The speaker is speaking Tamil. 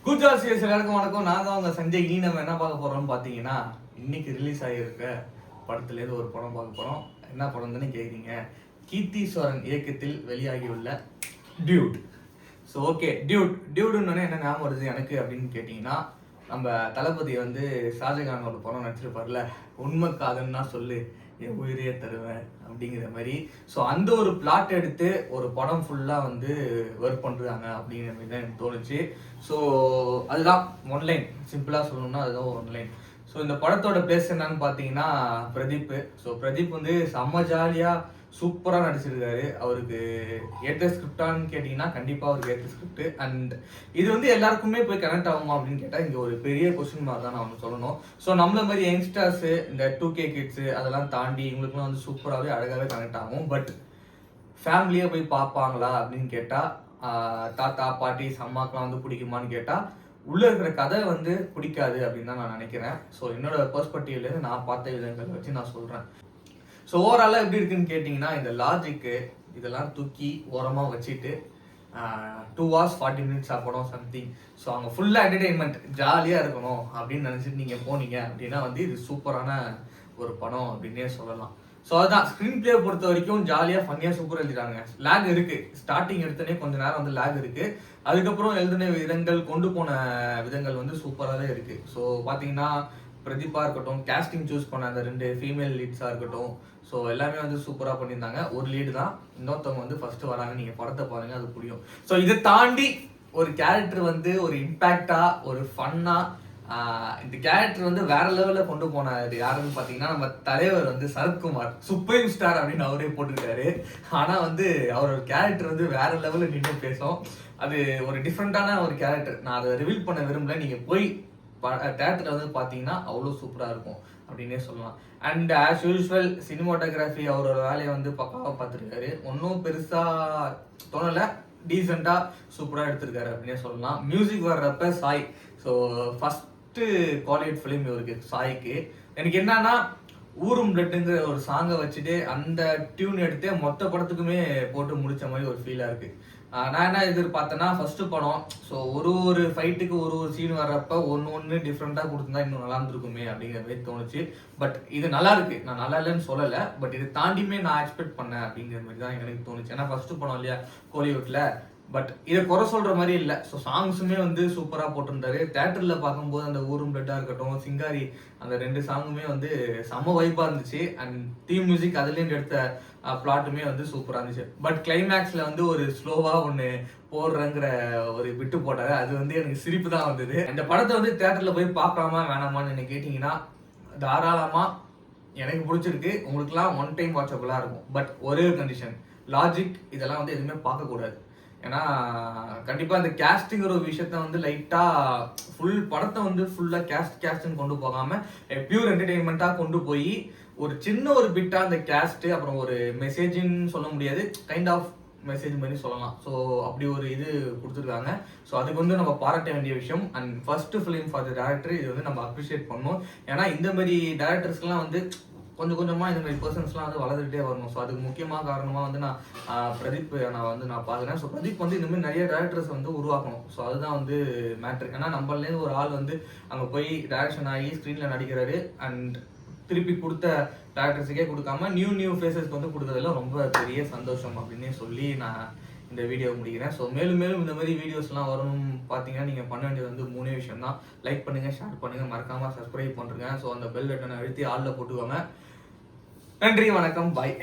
கூச்சாசியர்ஸ் எல்லாருக்கும் வணக்கம். நான் தான் உங்க சஞ்சய். இனி நம்ம என்ன பார்க்க போறோம்னு பார்த்தீங்கன்னா, இன்னைக்கு ரிலீஸ் ஆகியிருக்க படத்துலேருந்து ஒரு படம் பார்க்க போறோம். என்ன படம்னு கேட்குறீங்க? கீர்த்திஸ்வரன் இயக்கத்தில் வெளியாகியுள்ள டியூட். ஸோ ஓகே, டியூடுன்னு என்ன ஞாபகம் வருது எனக்கு அப்படின்னு கேட்டிங்கன்னா, நம்ம தளபதி வந்து ஷாஜகானோட படம் நடிச்சிருப்பார்ல, உண்மை காதல்னா சொல்லு என் உயிரையே தருவேன் அப்படிங்கிற மாதிரி. ஸோ அந்த ஒரு பிளாட் எடுத்து ஒரு படம் ஃபுல்லாக வந்து ஒர்க் பண்ணுறாங்க அப்படிங்கிற மாதிரி தான் எனக்கு தோணுச்சு. ஸோ அதுதான் ஒன்லைன், சிம்பிளாக சொல்லணும்னா அதுதான் ஒன்லைன். ஸோ இந்த படத்தோட பிளேஸ் என்னன்னு பார்த்தீங்கன்னா பிரதீப். ஸோ பிரதீப் வந்து செம்ம ஜாலியாக சூப்பராக நடிச்சிருக்காரு. அவருக்கு ஏற்ற ஸ்கிரிப்டான்னு கேட்டிங்கன்னா கண்டிப்பாக அவருக்கு ஏற்ற ஸ்கிரிப்ட். அண்ட் இது வந்து எல்லாருக்குமே போய் கனெக்ட் ஆகுமா அப்படின்னு கேட்டால் இங்கே ஒரு பெரிய கொஸ்டின் மார்க் தான் நான் ஒன்று சொல்லணும். ஸோ நம்மள மாதிரி யங்ஸ்டர்ஸு, இந்த 2K கிட்ஸு அதெல்லாம் தாண்டி இவங்களுக்குலாம் வந்து சூப்பராகவே அழகாகவே கனெக்ட் ஆகும். பட் ஃபேமிலியே போய் பார்ப்பாங்களா அப்படின்னு கேட்டால், தாத்தா பாட்டி அம்மாக்கெலாம் வந்து பிடிக்குமான்னு கேட்டால் உள்ளே இருக்கிற கதை வந்து பிடிக்காது அப்படின்னு தான் நான் நினைக்கிறேன். ஸோ என்னோட பெர்ஸ்பெக்டிவ்லேருந்து நான் பார்த்த விதங்களை வச்சு நான் சொல்கிறேன். ஸோ ஓவராலாக எப்படி இருக்குன்னு கேட்டிங்கன்னா, இந்த லாஜிக்கு இதெல்லாம் தூக்கி ஓரமாக வச்சுட்டு 2 hours 40 minutes படம் சம்திங். ஸோ அவங்க ஃபுல்லாக என்டர்டெயின்மெண்ட் ஜாலியாக இருக்கணும் அப்படின்னு நினச்சிட்டு நீங்கள் போனீங்க அப்படின்னா வந்து இது சூப்பரான ஒரு படம் அப்படின்னே சொல்லலாம். ஸோ அதுதான் ஸ்க்ரீன் பிளே பொறுத்த வரைக்கும் ஜாலியாக ஃபன்னியாக சூப்பராக எழுதிட்டாங்க. லேக் இருக்குது, ஸ்டார்டிங் எடுத்தோடனே கொஞ்சம் நேரம் வந்து லேக் இருக்குது. அதுக்கப்புறம் எழுதின விதங்கள், கொண்டு போன விதங்கள் வந்து சூப்பராகவே இருக்குது. ஸோ பார்த்தீங்கன்னா பிரதீப்பா இருக்கட்டும், கேஸ்டிங் சூஸ் பண்ண அந்த 2 ஃபீமேல் லீட்ஸாக இருக்கட்டும், ஸோ எல்லாமே வந்து சூப்பராக பண்ணியிருந்தாங்க. ஒரு லீடு தான், இன்னொருத்தவங்க வந்து ஃபர்ஸ்ட் வராங்க. நீங்கள் படத்தை பாருங்க, அது புரியும். ஸோ இதை தாண்டி ஒரு கேரக்டர் வந்து ஒரு இம்பேக்டா, ஒரு ஃபன்னா, இந்த கேரக்டர் வந்து வேற லெவலில் கொண்டு போனாரு யாருன்னு பார்த்தீங்கன்னா நம்ம தலைவர் வந்து சரத்குமார். சுப்ரீம் ஸ்டார் அப்படின்னு அவரே போட்டிருக்காரு. ஆனால் வந்து அவரோட கேரக்டர் வந்து வேற லெவலில் நின்று பேசும். அது ஒரு டிஃப்ரெண்டான ஒரு கேரக்டர். நான் அதை ரிவீல் பண்ண விரும்பல. நீங்கள் போய் தேட்டரில் வந்து பார்த்தீங்கன்னா அவ்வளோ சூப்பராக இருக்கும் அப்படின்னே சொல்லலாம். அண்ட் ஆஸ் யூஸ்வல் சினிமாட்டோகிராஃபி அவரோட வேலையை வந்து பக்காவாக பார்த்துருக்காரு. ஒன்றும் பெருசாக தோணலை, டீசெண்டாக சூப்பராக எடுத்திருக்காரு அப்படின்னே சொல்லலாம். மியூசிக் வர்றப்ப Sai, so first Kollywood film இவருக்கு சாய்க்கு. எனக்கு என்னன்னா ஊரும் பிளட்டுங்கிற ஒரு சாங்கை வச்சுட்டு அந்த டியூன் எடுத்து மொத்த படத்துக்குமே போட்டு முடிச்ச மாதிரி ஒரு ஃபீலாக இருக்குது. நான் என்ன எதிர்பார்த்தேன்னா ஃபர்ஸ்ட் படம், ஸோ ஒரு ஃபைட்டுக்கு ஒரு சீன் வர்றப்ப ஒன்று டிஃப்ரெண்ட்டாக கொடுத்துருந்தா இன்னும் நல்லா இருந்திருக்குமே அப்படிங்கிற மாதிரி தோணுச்சு. பட் இது நல்லா இருக்கு, நான் நல்லா இல்லைன்னு சொல்லலை. பட் இது தாண்டியுமே நான் எக்ஸ்பெக்ட் பண்ணேன் அப்படிங்கிற மாதிரி தான் எனக்கு தோணுச்சு. ஏன்னா ஃபர்ஸ்ட் படம் இல்லையா கோலிவுட்ல. பட் இதை குறை சொல்கிற மாதிரி இல்லை. ஸோ சாங்ஸுமே வந்து சூப்பராக போட்டிருந்தாரு. தேட்டரில் பார்க்கும்போது அந்த ஊரும் பிளட்டாக இருக்கட்டும், சிங்காரி, அந்த 2 சாங்குமே வந்து செம்ம வைப்பாக இருந்துச்சு. அண்ட் தீம் மியூசிக் அதுலேருந்து எடுத்த பிளாட்டுமே வந்து சூப்பராக இருந்துச்சு. பட் கிளைமேக்ஸில் வந்து ஒரு ஸ்லோவாக ஒன்று போடுறங்கிற ஒரு விட்டு போட்டாரு. அது வந்து எனக்கு சிரிப்பு தான் வந்தது. இந்த படத்தை வந்து தேட்டரில் போய் பார்க்கலாமா வேணாமான்னு என்ன கேட்டிங்கன்னா தாராளமாக எனக்கு பிடிச்சிருக்கு. உங்களுக்குலாம் ஒன் டைம் வாட்சபிளாக இருக்கும். பட் ஒரே ஒரு கண்டிஷன், லாஜிக் இதெல்லாம் வந்து எதுவுமே பார்க்கக்கூடாது. ஏன்னா கண்டிப்பாக இந்த கேஸ்டிங்கிற ஒரு விஷயத்த வந்து லைட்டாக ஃபுல் படத்தை வந்து ஃபுல்லாக கேஸ்ட்னு கொண்டு போகாமல் பியூர் என்டர்டெயின்மெண்ட்டாக கொண்டு போய் ஒரு சின்ன ஒரு பிட்டாக அந்த கேஸ்ட்டு அப்புறம் ஒரு மெசேஜின்னு சொல்ல முடியாது, கைண்ட் ஆஃப் மெசேஜ் மாதிரி சொல்லலாம். ஸோ அப்படி ஒரு இது கொடுத்துருக்காங்க. ஸோ அதுக்கு வந்து நம்ம பாராட்ட வேண்டிய விஷயம். And first film for the director, இது வந்து நம்ம அப்ரிஷியேட் பண்ணணும். ஏன்னா இந்த மாதிரி டேரக்டர்ஸ்லாம் வந்து கொஞ்சம் கொஞ்சமாக இந்த மாதிரி பர்சன்ஸ்லாம் வந்து வளர்ந்துகிட்டே வரணும். ஸோ அதுக்கு முக்கியமாக காரணமாக வந்து நான் பிரதீப் நான் பார்க்குறேன். ஸோ பிரதீப் வந்து இந்த மாதிரி நிறைய டேரக்டர்ஸ் வந்து உருவாக்கணும். ஸோ அதுதான் வந்து மேட்ரு. ஏன்னா நம்மளேருந்து ஒரு ஆள் வந்து அங்கே போய் டைரக்ஷன் ஆகி ஸ்க்ரீனில் நடிக்கிறாரு. அண்ட் திருப்பி கொடுத்த டேரக்டர்ஸுக்கே கொடுக்காம நியூ ஃபேஸஸ்க்கு வந்து கொடுத்ததெல்லாம் ரொம்ப பெரிய சந்தோஷம் அப்படின்னே சொல்லி நான் இந்த வீடியோ முடிக்கிறேன். ஸோ மேலும் இந்த மாதிரி வீடியோஸ்லாம் வரும் பார்த்தீங்கன்னா நீங்கள் பண்ண வேண்டியது வந்து 3 விஷயம் தான். லைக் பண்ணுங்கள், ஷேர் பண்ணுங்கள், மறக்காமல் சப்ஸ்கிரைப் பண்ணுறேங்க. ஸோ அந்த பெல் பட்டனை அழுத்தி ஆளில் போட்டுக்கோங்க. நன்றி, வணக்கம், பாய்.